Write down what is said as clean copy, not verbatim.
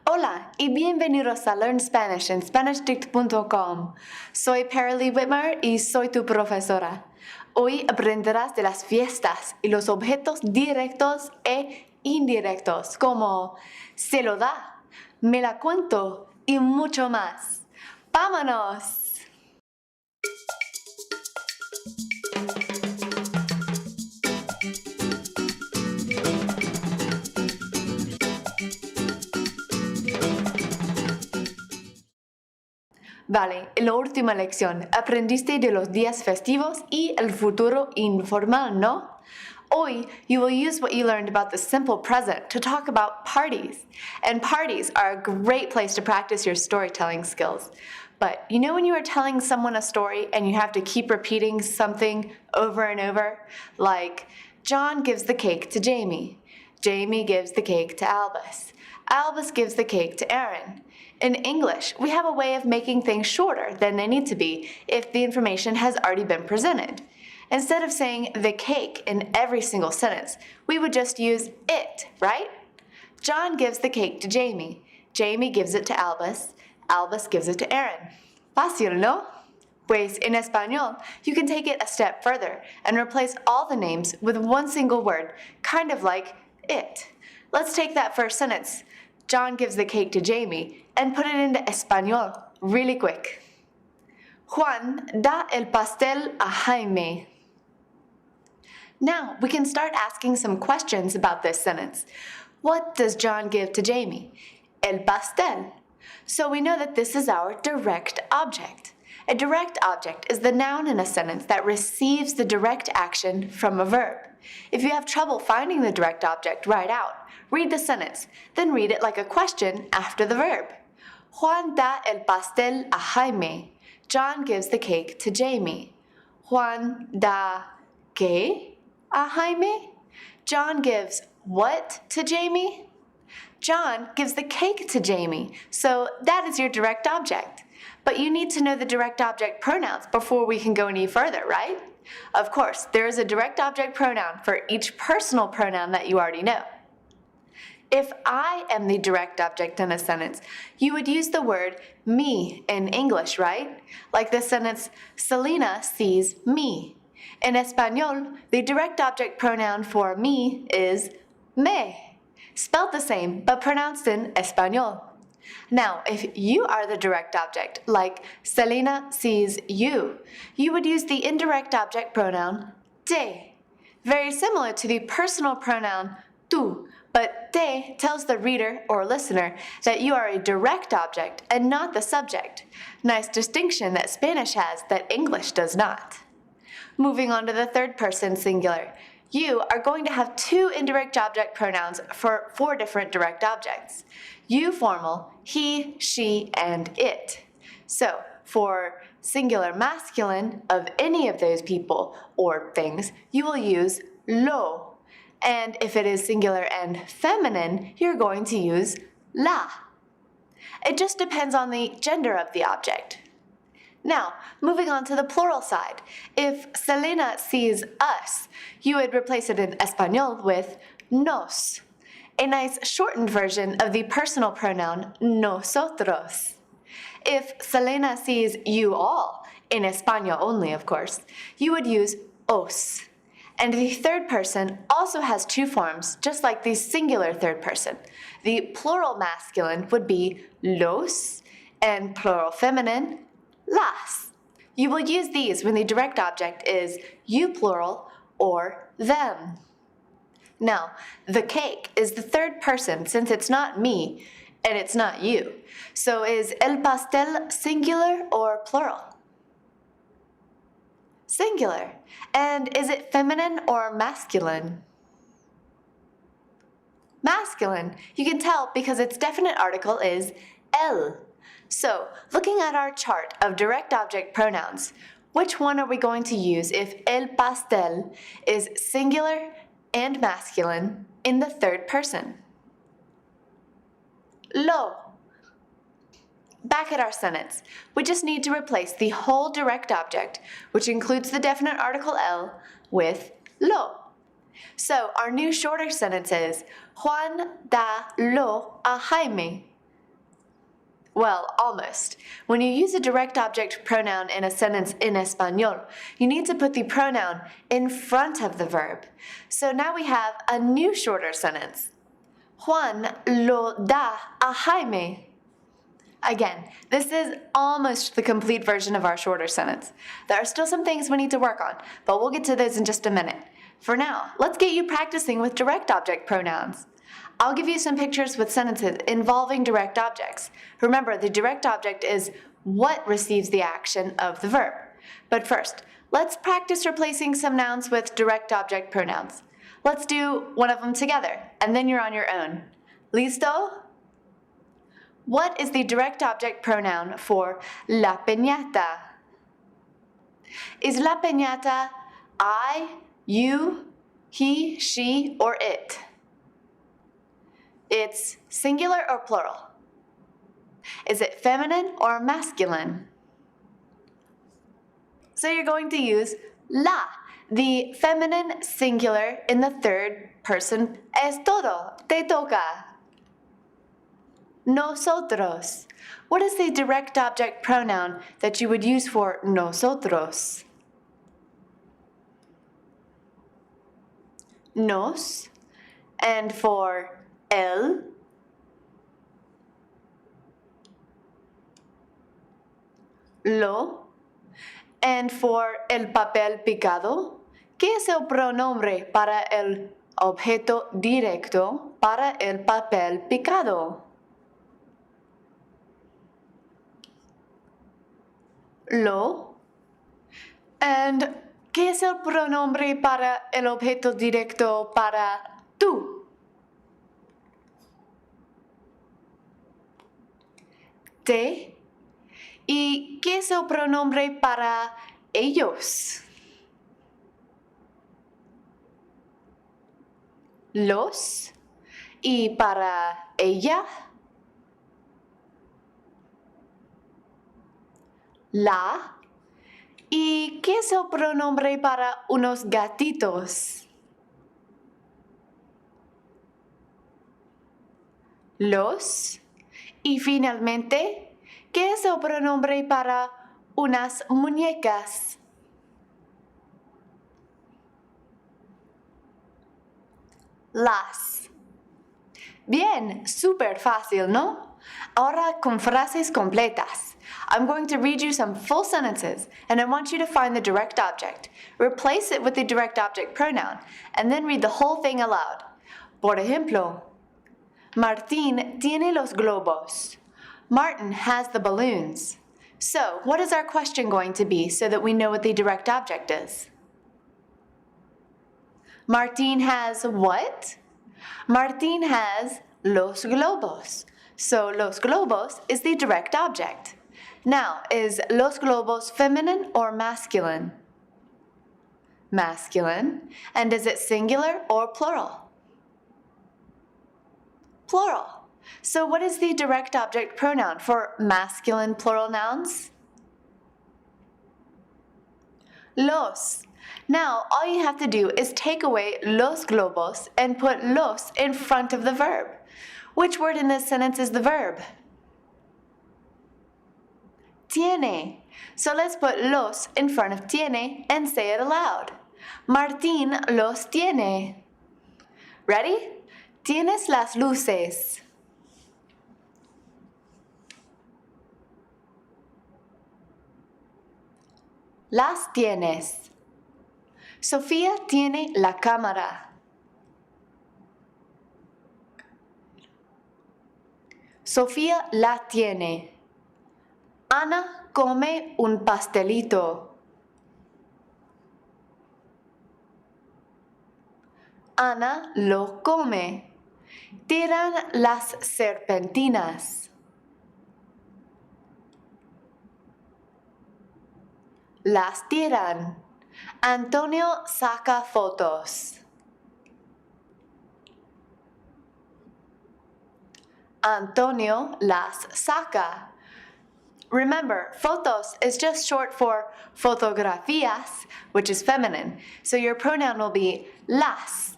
Hola y bienvenidos a Learn Spanish en SpanishDict.com. Soy Paralee Whitmer y soy tu profesora. Hoy aprenderás de las fiestas y los objetos directos e indirectos como se lo da, me la cuento y mucho más. ¡Vámonos! Vale, en la última lección aprendiste de los días festivos y el futuro informal, ¿no? Hoy, you will use what you learned about the simple present to talk about parties. And parties are a great place to practice your storytelling skills. But you know when you are telling someone a story and you have to keep repeating something over and over? Like, John gives the cake to Jamie. Jamie gives the cake to Albus. Albus gives the cake to Aaron. In English, we have a way of making things shorter than they need to be if the information has already been presented. Instead of saying the cake in every single sentence, we would just use it, right? John gives the cake to Jamie. Jamie gives it to Albus. Albus gives it to Aaron. Fácil, ¿no? Pues en español, you can take it a step further and replace all the names with one single word, kind of like it. Let's take that first sentence. John gives the cake to Jamie and put it into español really quick. Juan da el pastel a Jaime. Now we can start asking some questions about this sentence. What does John give to Jamie? El pastel. So we know that this is our direct object. A direct object is the noun in a sentence that receives the direct action from a verb. If you have trouble finding the direct object, write out. Read the sentence, then read it like a question after the verb. Juan da el pastel a Jaime. John gives the cake to Jamie. Juan da ¿qué a Jaime? John gives what to Jamie? John gives the cake to Jamie, so that is your direct object. But you need to know the direct object pronouns before we can go any further, right? Of course, there is a direct object pronoun for each personal pronoun that you already know. If I am the direct object in a sentence, you would use the word me in English, right? Like this sentence, Selena sees me. In Espanol, the direct object pronoun for me is me, spelled the same but pronounced in Espanol. Now, if you are the direct object, like Selena sees you, you would use the indirect object pronoun te, very similar to the personal pronoun tú, but te tells the reader or listener that you are a direct object and not the subject. Nice distinction that Spanish has that English does not. Moving on to the third person singular. You are going to have two indirect object pronouns for four different direct objects. You formal, he, she, and it. So, for singular masculine of any of those people or things, you will use lo. And if it is singular and feminine, you're going to use la. It just depends on the gender of the object. Now, moving on to the plural side. If Selena sees us, you would replace it in Espanol with nos, a nice shortened version of the personal pronoun nosotros. If Selena sees you all, in España only of course, you would use os. And the third person also has two forms, just like the singular third person. The plural masculine would be los, and plural feminine, las. You will use these when the direct object is you plural or them. Now, the cake is the third person since it's not me and it's not you. So is el pastel singular or plural? Singular. And is it feminine or masculine? Masculine. You can tell because its definite article is el. So, looking at our chart of direct object pronouns, which one are we going to use if el pastel is singular and masculine in the third person? Lo. Back at our sentence, we just need to replace the whole direct object, which includes the definite article el, with lo. So our new shorter sentence is Juan da lo a Jaime. Well, almost. When you use a direct object pronoun in a sentence in Espanol, you need to put the pronoun in front of the verb. So now we have a new shorter sentence. Juan lo da a Jaime. Again, this is almost the complete version of our shorter sentence. There are still some things we need to work on, but we'll get to those in just a minute. For now, let's get you practicing with direct object pronouns. I'll give you some pictures with sentences involving direct objects. Remember, the direct object is what receives the action of the verb. But first, let's practice replacing some nouns with direct object pronouns. Let's do one of them together, and then you're on your own. Listo? What is the direct object pronoun for la piñata? Is la piñata I, you, he, she, or it? It's singular or plural? Is it feminine or masculine? So you're going to use la, the feminine singular in the third person. Es todo, te toca. Nosotros. What is the direct object pronoun that you would use for nosotros? Nos. And for él, lo. And for el papel picado, ¿qué es el pronombre para el objeto directo para el papel picado? Lo. And ¿qué es el pronombre para el objeto directo para tú? Te. ¿Y qué es el pronombre para ellos? Los. ¿Y para ella? La. ¿Y qué es el pronombre para unos gatitos? Los. Y finalmente, ¿qué es el pronombre para unas muñecas? Las. Bien, súper fácil, ¿no? Ahora con frases completas. I'm going to read you some full sentences, and I want you to find the direct object, replace it with the direct object pronoun, and then read the whole thing aloud. Por ejemplo, Martín tiene los globos. Martin has the balloons. So, what is our question going to be so that we know what the direct object is? Martín has what? Martín has los globos. So, los globos is the direct object. Now, is los globos feminine or masculine? Masculine. And is it singular or plural? Plural. So what is the direct object pronoun for masculine plural nouns? Los. Now, all you have to do is take away los globos and put los in front of the verb. Which word in this sentence is the verb? Tiene. So let's put los in front of tiene and say it aloud. Martín los tiene. Ready? Tienes las luces. Las tienes. Sofía tiene la cámara. Sofía la tiene. Ana come un pastelito. Ana lo come. Tiran las serpentinas. Las tiran. Antonio saca fotos. Antonio las saca. Remember, fotos is just short for fotografías, which is feminine, so your pronoun will be las.